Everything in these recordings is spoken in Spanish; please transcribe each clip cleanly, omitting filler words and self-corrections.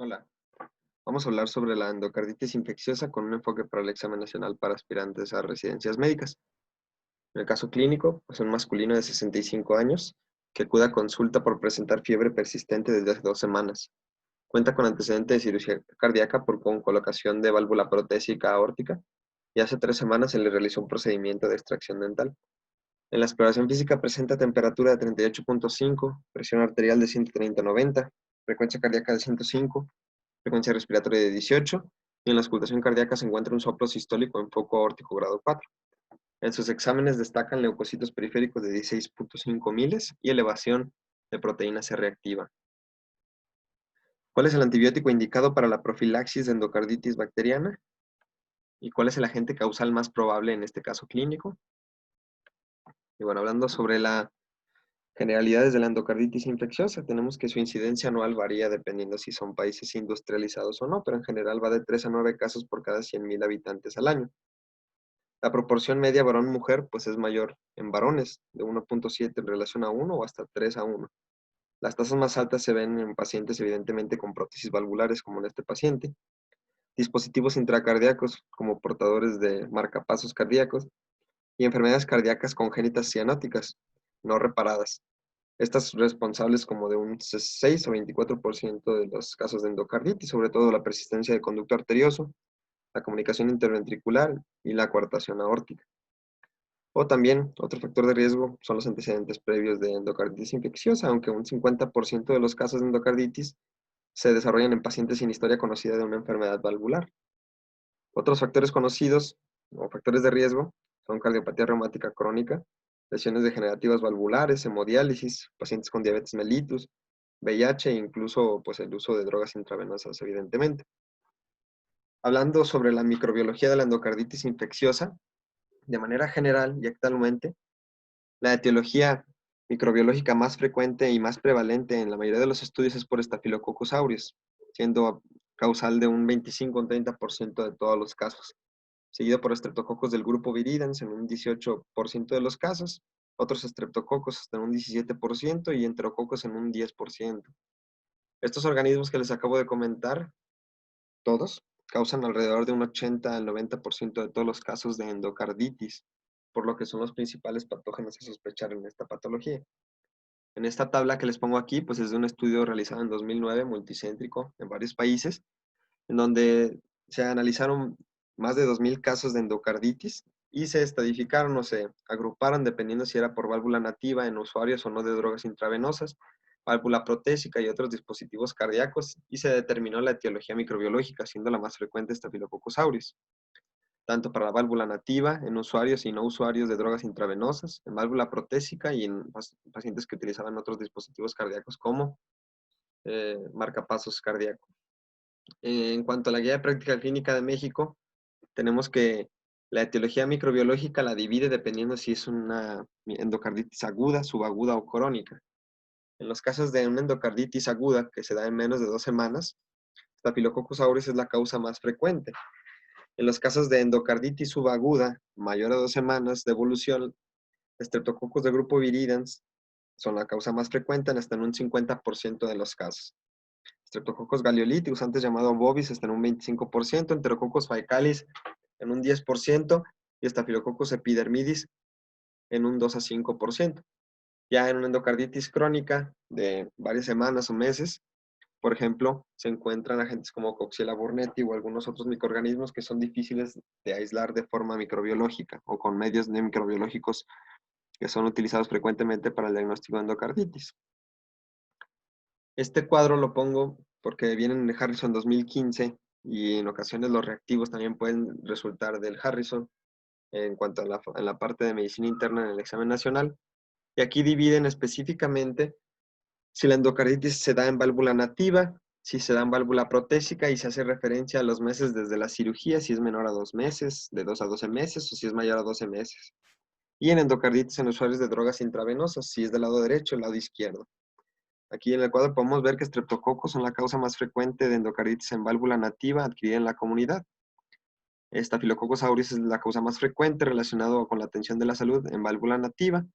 Hola, vamos a hablar sobre la endocarditis infecciosa con un enfoque para el examen nacional para aspirantes a residencias médicas. En el caso clínico, es un masculino de 65 años que acude a consulta por presentar fiebre persistente desde hace 2 semanas. Cuenta con antecedente de cirugía cardíaca con colocación de válvula protésica aórtica y hace 3 semanas se le realizó un procedimiento de extracción dental. En la exploración física presenta temperatura de 38,5, presión arterial de 130/90, frecuencia cardíaca de 105, frecuencia respiratoria de 18, y en la auscultación cardíaca se encuentra un soplo sistólico en foco aórtico grado 4. En sus exámenes destacan leucocitos periféricos de 16,5 miles y elevación de proteína C reactiva. ¿Cuál es el antibiótico indicado para la profilaxis de endocarditis bacteriana? ¿Y cuál es el agente causal más probable en este caso clínico? Y bueno, hablando sobre la generalidades de la endocarditis infecciosa, tenemos que su incidencia anual varía dependiendo si son países industrializados o no, pero en general va de 3 a 9 casos por cada 100.000 habitantes al año. La proporción media varón-mujer pues es mayor en varones, de 1,7 en relación a 1 o hasta 3 a 1. Las tasas más altas se ven en pacientes evidentemente con prótesis valvulares, como en este paciente, dispositivos intracardíacos como portadores de marcapasos cardíacos y enfermedades cardíacas congénitas cianóticas no reparadas. Estas responsables como de un 6 o 24% de los casos de endocarditis, sobre todo la persistencia de conducto arterioso, la comunicación interventricular y la coartación aórtica. O también, otro factor de riesgo son los antecedentes previos de endocarditis infecciosa, aunque un 50% de los casos de endocarditis se desarrollan en pacientes sin historia conocida de una enfermedad valvular. Otros factores conocidos o factores de riesgo son cardiopatía reumática crónica, lesiones degenerativas valvulares, hemodiálisis, pacientes con diabetes mellitus, VIH e incluso pues, el uso de drogas intravenosas, evidentemente. Hablando sobre la microbiología de la endocarditis infecciosa, de manera general y actualmente, la etiología microbiológica más frecuente y más prevalente en la mayoría de los estudios es por Staphylococcus aureus, siendo causal de un 25 o un 30% de todos los casos, seguido por estreptococos del grupo viridans en un 18% de los casos, otros estreptococos hasta en un 17% y enterococos en un 10%. Estos organismos que les acabo de comentar, todos, causan alrededor de un 80 al 90% de todos los casos de endocarditis, por lo que son los principales patógenos a sospechar en esta patología. En esta tabla que les pongo aquí, pues es de un estudio realizado en 2009, multicéntrico, en varios países, en donde se analizaron más de 2.000 casos de endocarditis y se estadificaron o se agruparon dependiendo si era por válvula nativa en usuarios o no de drogas intravenosas, válvula protésica y otros dispositivos cardíacos, y se determinó la etiología microbiológica, siendo la más frecuente Staphylococcus aureus, tanto para la válvula nativa en usuarios y no usuarios de drogas intravenosas, en válvula protésica y en pacientes que utilizaban otros dispositivos cardíacos como marcapasos cardíacos. En cuanto a la guía de práctica clínica de México, tenemos que la etiología microbiológica la divide dependiendo si es una endocarditis aguda, subaguda o crónica. En los casos de una endocarditis aguda que se da en menos de 2 semanas, Staphylococcus aureus es la causa más frecuente. En los casos de endocarditis subaguda, mayor a 2 semanas de evolución, Streptococcus de grupo viridans son la causa más frecuente hasta en un 50% de los casos. Streptococcus galeoliticus, antes llamado bovis, está en un 25%, Enterococcus faecalis en un 10% y Staphylococcus epidermidis en un 2 a 5%. Ya en una endocarditis crónica de varias semanas o meses, por ejemplo, se encuentran agentes como Coxiella burnetii o algunos otros microorganismos que son difíciles de aislar de forma microbiológica o con medios microbiológicos que son utilizados frecuentemente para el diagnóstico de endocarditis. Este cuadro lo pongo porque vienen de Harrison 2015 y en ocasiones los reactivos también pueden resultar del Harrison en cuanto a la parte de medicina interna en el examen nacional. Y aquí dividen específicamente si la endocarditis se da en válvula nativa, si se da en válvula protésica y se hace referencia a los meses desde la cirugía, si es menor a 2 meses, de 2 a 12 meses o si es mayor a 12 meses. Y en endocarditis en usuarios de drogas intravenosas, si es del lado derecho o el lado izquierdo. Aquí en el cuadro podemos ver que estreptococos son la causa más frecuente de endocarditis en válvula nativa adquirida en la comunidad. Staphylococcus aureus es la causa más frecuente relacionado con la atención de la salud en válvula nativa.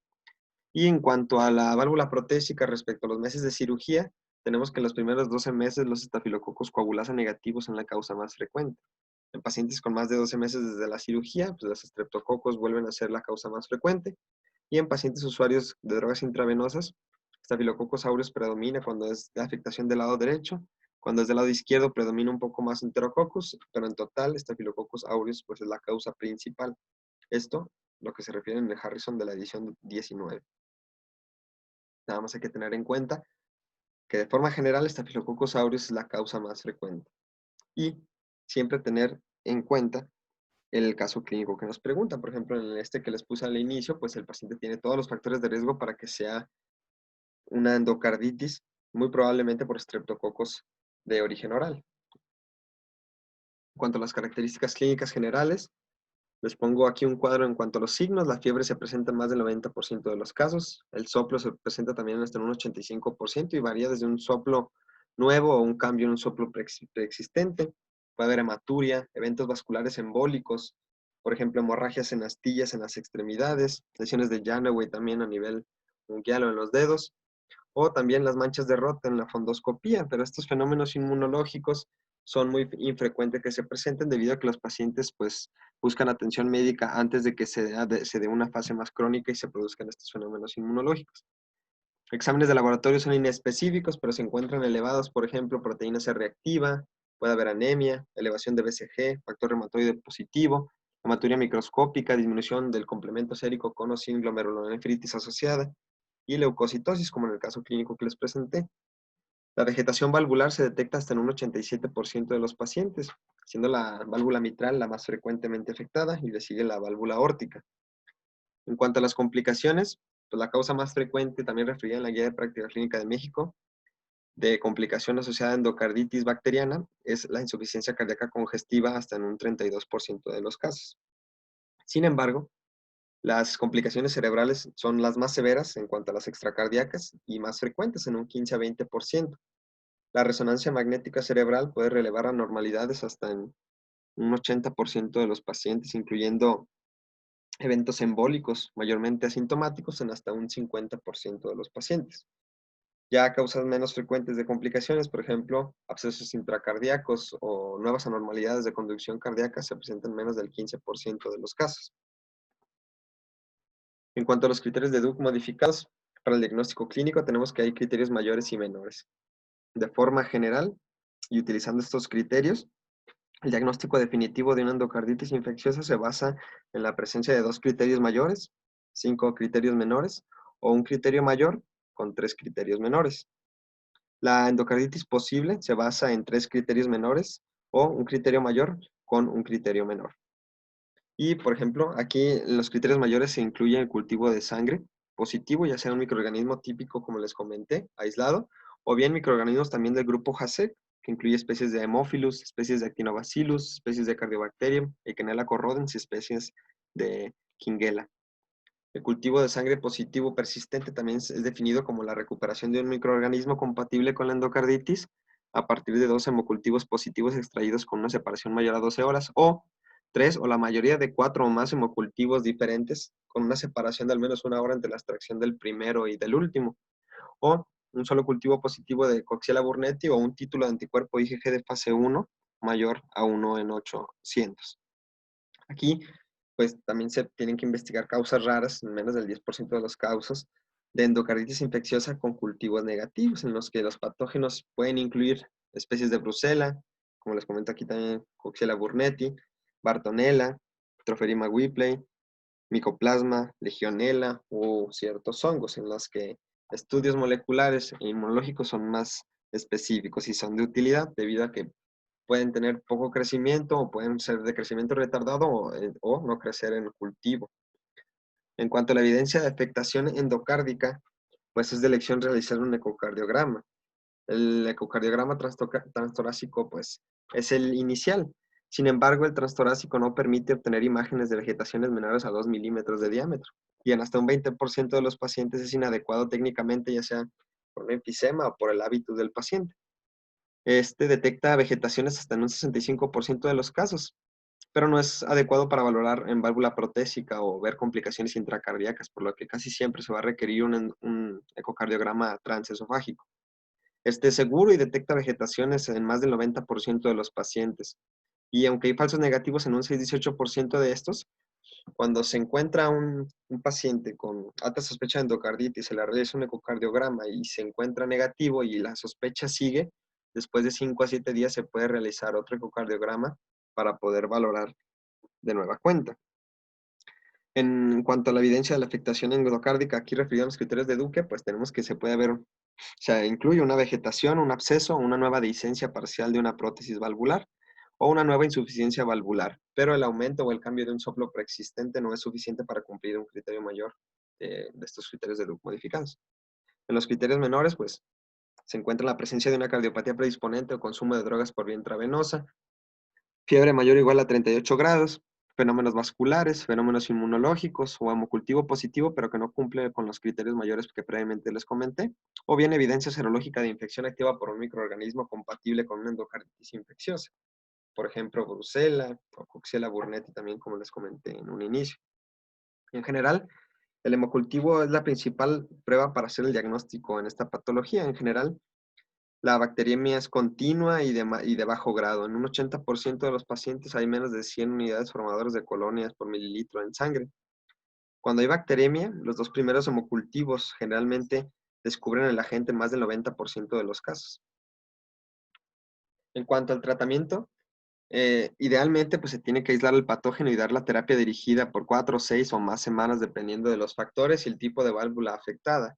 Y en cuanto a la válvula protésica respecto a los meses de cirugía, tenemos que en los primeros 12 meses los estafilococos coagulasa negativos son la causa más frecuente. En pacientes con más de 12 meses desde la cirugía, pues los estreptococos vuelven a ser la causa más frecuente. Y en pacientes usuarios de drogas intravenosas, Staphylococcus aureus predomina cuando es de afectación del lado derecho. Cuando es del lado izquierdo predomina un poco más Enterococcus, pero en total Staphylococcus aureus pues es la causa principal. Esto, lo que se refiere en el Harrison de la edición 19. Nada más hay que tener en cuenta que de forma general Staphylococcus aureus es la causa más frecuente. Y siempre tener en cuenta el caso clínico que nos preguntan. Por ejemplo, en este que les puse al inicio, pues el paciente tiene todos los factores de riesgo para que sea una endocarditis, muy probablemente por estreptococos de origen oral. En cuanto a las características clínicas generales, les pongo aquí un cuadro en cuanto a los signos. La fiebre se presenta en más del 90% de los casos. El soplo se presenta también hasta en un 85% y varía desde un soplo nuevo o un cambio en un soplo preexistente. Puede haber hematuria, eventos vasculares embólicos, por ejemplo, hemorragias en astillas en las extremidades, lesiones de Janeway también a nivel unguial o en los dedos, o también las manchas de Roth en la fondoscopía, pero estos fenómenos inmunológicos son muy infrecuentes que se presenten debido a que los pacientes pues buscan atención médica antes de que se dé una fase más crónica y se produzcan estos fenómenos inmunológicos. Exámenes de laboratorio son inespecíficos, pero se encuentran elevados, por ejemplo, proteína C reactiva, puede haber anemia, elevación de BCG, factor reumatoide positivo, hematuria microscópica, disminución del complemento sérico con o sin glomerulonefritis asociada, y leucocitosis, como en el caso clínico que les presenté. La vegetación valvular se detecta hasta en un 87% de los pacientes, siendo la válvula mitral la más frecuentemente afectada y le sigue la válvula aórtica. En cuanto a las complicaciones, pues la causa más frecuente, también referida en la Guía de Práctica Clínica de México, de complicación asociada a endocarditis bacteriana, es la insuficiencia cardíaca congestiva hasta en un 32% de los casos. Sin embargo, las complicaciones cerebrales son las más severas en cuanto a las extracardíacas y más frecuentes en un 15 a 20%. La resonancia magnética cerebral puede relevar anormalidades hasta en un 80% de los pacientes, incluyendo eventos embólicos, mayormente asintomáticos, en hasta un 50% de los pacientes. Ya causas menos frecuentes de complicaciones, por ejemplo, abscesos intracardíacos o nuevas anormalidades de conducción cardíaca se presentan en menos del 15% de los casos. En cuanto a los criterios de Duke modificados, para el diagnóstico clínico tenemos que hay criterios mayores y menores. De forma general, y utilizando estos criterios, el diagnóstico definitivo de una endocarditis infecciosa se basa en la presencia de 2 criterios mayores, 5 criterios menores, o un criterio mayor con 3 criterios menores. La endocarditis posible se basa en 3 criterios menores o un criterio mayor con un criterio menor. Y, por ejemplo, aquí en los criterios mayores se incluye el cultivo de sangre positivo, ya sea un microorganismo típico, como les comenté, aislado, o bien microorganismos también del grupo JASEC, que incluye especies de Haemophilus, especies de Actinobacillus, especies de Cardiobacterium, Echinella corrodens y especies de Kingella. El cultivo de sangre positivo persistente también es definido como la recuperación de un microorganismo compatible con la endocarditis a partir de 2 hemocultivos positivos extraídos con una separación mayor a 12 horas o 3 o la mayoría de 4 o más hemocultivos diferentes con una separación de al menos 1 hora entre la extracción del primero y del último, o un solo cultivo positivo de Coxiella burnetii o un título de anticuerpo IgG de fase 1 mayor a 1 en 800. Aquí, pues también se tienen que investigar causas raras, en menos del 10% de los casos, de endocarditis infecciosa con cultivos negativos, en los que los patógenos pueden incluir especies de Brucella, como les comento aquí también, Coxiella burnetii, Bartonella, Tropheriма whipplei, Mycoplasma, Legionella o ciertos hongos, en los que estudios moleculares e inmunológicos son más específicos y son de utilidad debido a que pueden tener poco crecimiento o pueden ser de crecimiento retardado o no crecer en el cultivo. En cuanto a la evidencia de afectación endocárdica, pues es de elección realizar un ecocardiograma. El ecocardiograma transtorácico pues es el inicial. Sin embargo, el transtorácico no permite obtener imágenes de vegetaciones menores a 2 milímetros de diámetro. Y en hasta un 20% de los pacientes es inadecuado técnicamente, ya sea por un enfisema o por el hábito del paciente. Este detecta vegetaciones hasta en un 65% de los casos, pero no es adecuado para valorar en válvula protésica o ver complicaciones intracardíacas, por lo que casi siempre se va a requerir un ecocardiograma transesofágico. seguro y detecta vegetaciones en más del 90% de los pacientes. Y aunque hay falsos negativos en un 6-18% de estos, cuando se encuentra un paciente con alta sospecha de endocarditis, se le realiza un ecocardiograma y se encuentra negativo y la sospecha sigue, después de 5 a 7 días se puede realizar otro ecocardiograma para poder valorar de nueva cuenta. En cuanto a la evidencia de la afectación endocárdica, aquí referido a los criterios de Duque, pues tenemos que se puede ver, o sea, incluye una vegetación, un absceso, una nueva dehiscencia parcial de una prótesis valvular o una nueva insuficiencia valvular, pero el aumento o el cambio de un soplo preexistente no es suficiente para cumplir un criterio mayor de estos criterios de Duque modificados. En los criterios menores, pues se encuentra la presencia de una cardiopatía predisponente o consumo de drogas por vía intravenosa, fiebre mayor o igual a 38 grados, fenómenos vasculares, fenómenos inmunológicos o hemocultivo positivo, pero que no cumple con los criterios mayores que previamente les comenté, o bien evidencia serológica de infección activa por un microorganismo compatible con una endocarditis infecciosa, por ejemplo, Brucella o Coxiella burnetii también, como les comenté en un inicio. En general, el hemocultivo es la principal prueba para hacer el diagnóstico en esta patología. En general, la bacteriemia es continua y de bajo grado. En un 80% de los pacientes hay menos de 100 unidades formadoras de colonias por mililitro en sangre. Cuando hay bacteriemia, los dos primeros hemocultivos generalmente descubren el agente en más del 90% de los casos. En cuanto al tratamiento, idealmente pues se tiene que aislar el patógeno y dar la terapia dirigida por 4, 6 o más semanas dependiendo de los factores y el tipo de válvula afectada,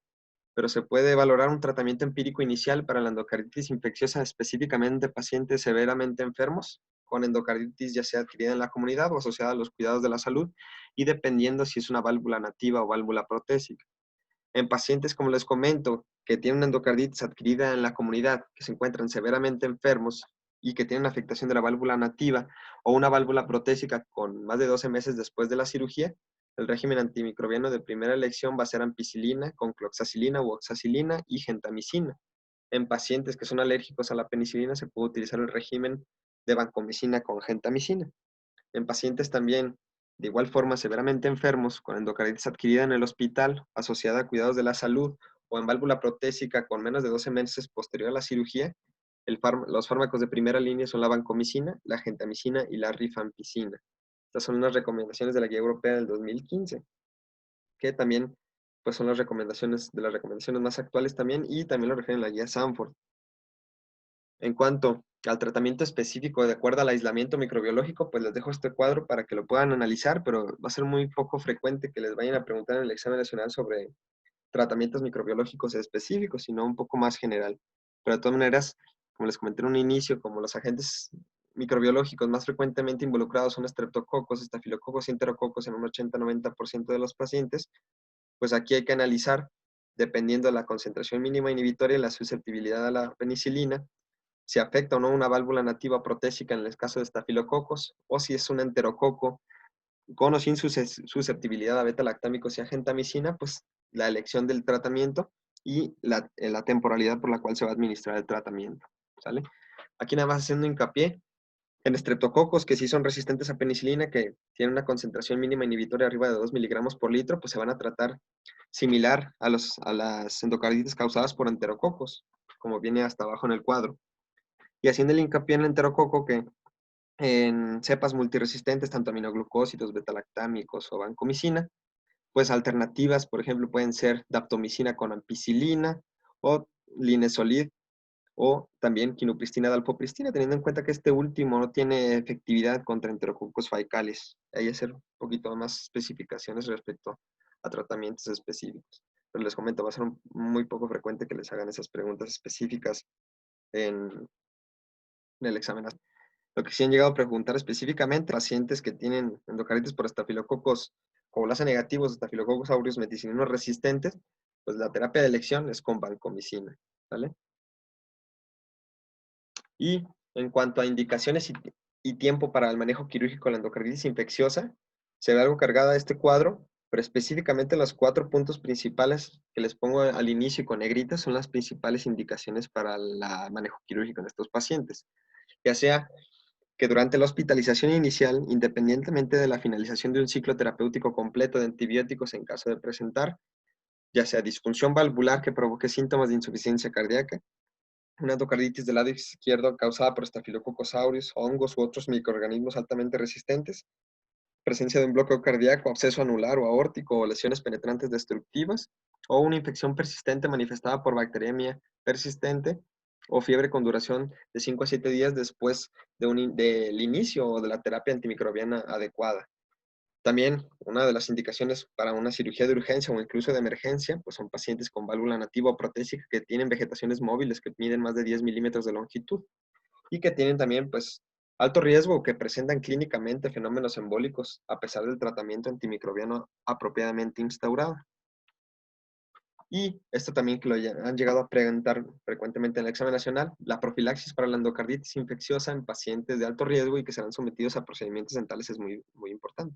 pero se puede valorar un tratamiento empírico inicial para la endocarditis infecciosa específicamente en pacientes severamente enfermos con endocarditis ya sea adquirida en la comunidad o asociada a los cuidados de la salud y dependiendo si es una válvula nativa o válvula protésica. En pacientes, como les comento, que tienen una endocarditis adquirida en la comunidad, que se encuentran severamente enfermos y que tienen afectación de la válvula nativa o una válvula protésica con más de 12 meses después de la cirugía, el régimen antimicrobiano de primera elección va a ser ampicilina con cloxacilina u oxacilina y gentamicina. En pacientes que son alérgicos a la penicilina se puede utilizar el régimen de vancomicina con gentamicina. En pacientes también, de igual forma, severamente enfermos con endocarditis adquirida en el hospital, asociada a cuidados de la salud o en válvula protésica con menos de 12 meses posterior a la cirugía, los fármacos de primera línea son la vancomicina, la gentamicina y la rifampicina. Estas son unas recomendaciones de la Guía Europea del 2015, que también pues, son las recomendaciones de las recomendaciones más actuales también y también lo refieren la Guía Sanford. En cuanto al tratamiento específico de acuerdo al aislamiento microbiológico, pues les dejo este cuadro para que lo puedan analizar, pero va a ser muy poco frecuente que les vayan a preguntar en el examen nacional sobre tratamientos microbiológicos específicos, sino un poco más general. Pero de todas maneras, como les comenté en un inicio, como los agentes microbiológicos más frecuentemente involucrados son estreptococos, estafilococos y enterococos en un 80-90% de los pacientes, pues aquí hay que analizar, dependiendo de la concentración mínima inhibitoria y la susceptibilidad a la penicilina, si afecta o no una válvula nativa protésica en el caso de estafilococos, o si es un enterococo con o sin susceptibilidad a beta-lactámicos y a gentamicina, pues la elección del tratamiento y la temporalidad por la cual se va a administrar el tratamiento, ¿sale? Aquí nada más haciendo hincapié en estreptococos que sí son resistentes a penicilina, que tienen una concentración mínima inhibitoria arriba de 2 miligramos por litro, pues se van a tratar similar a las endocarditis causadas por enterococos, como viene hasta abajo en el cuadro. Y haciendo el hincapié en el enterococo que en cepas multiresistentes, tanto aminoglucósidos, betalactámicos o vancomicina, pues alternativas, por ejemplo, pueden ser daptomicina con ampicilina o linezolid o también quinupristina dalfopristina, teniendo en cuenta que este último no tiene efectividad contra enterococos faecales. Hay que hacer un poquito más especificaciones respecto a tratamientos específicos. Pero les comento, va a ser muy poco frecuente que les hagan esas preguntas específicas en el examen. Lo que sí han llegado a preguntar específicamente, pacientes que tienen endocarditis por estafilococos coagulasa negativos, estafilococos aureus meticilinos resistentes, pues la terapia de elección es con vancomicina, ¿vale? Y en cuanto a indicaciones y tiempo para el manejo quirúrgico de la endocarditis infecciosa, se ve algo cargada este cuadro, pero específicamente los 4 puntos principales que les pongo al inicio y con negritas son las principales indicaciones para el manejo quirúrgico en estos pacientes, ya sea que durante la hospitalización inicial, independientemente de la finalización de un ciclo terapéutico completo de antibióticos en caso de presentar, ya sea disfunción valvular que provoque síntomas de insuficiencia cardíaca, Una endocarditis del lado izquierdo causada por Staphylococcus aureus, hongos u otros microorganismos altamente resistentes, presencia de un bloqueo cardíaco, absceso anular o aórtico o lesiones penetrantes destructivas, o una infección persistente manifestada por bacteriemia persistente o fiebre con duración de 5 a 7 días después del inicio o de la terapia antimicrobiana adecuada. También una de las indicaciones para una cirugía de urgencia o incluso de emergencia, pues son pacientes con válvula nativa o protésica que tienen vegetaciones móviles que miden más de 10 milímetros de longitud y que tienen también pues alto riesgo o que presentan clínicamente fenómenos embólicos a pesar del tratamiento antimicrobiano apropiadamente instaurado. Y esto también que han llegado a preguntar frecuentemente en el examen nacional, la profilaxis para la endocarditis infecciosa en pacientes de alto riesgo y que serán sometidos a procedimientos dentales es muy, muy importante.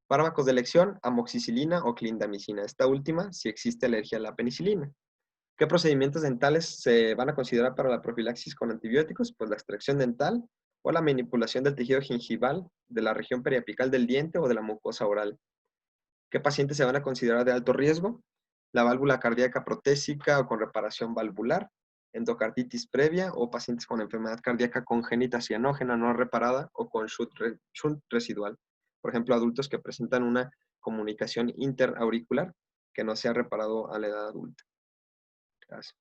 Fármacos de elección, amoxicilina o clindamicina. Esta última si existe alergia a la penicilina. ¿Qué procedimientos dentales se van a considerar para la profilaxis con antibióticos? Pues la extracción dental o la manipulación del tejido gingival, de la región periapical del diente o de la mucosa oral. ¿Qué pacientes se van a considerar de alto riesgo? La válvula cardíaca protésica o con reparación valvular, endocarditis previa o pacientes con enfermedad cardíaca congénita cianógena no reparada o con shunt residual. Por ejemplo, adultos que presentan una comunicación interauricular que no se ha reparado a la edad adulta. Gracias.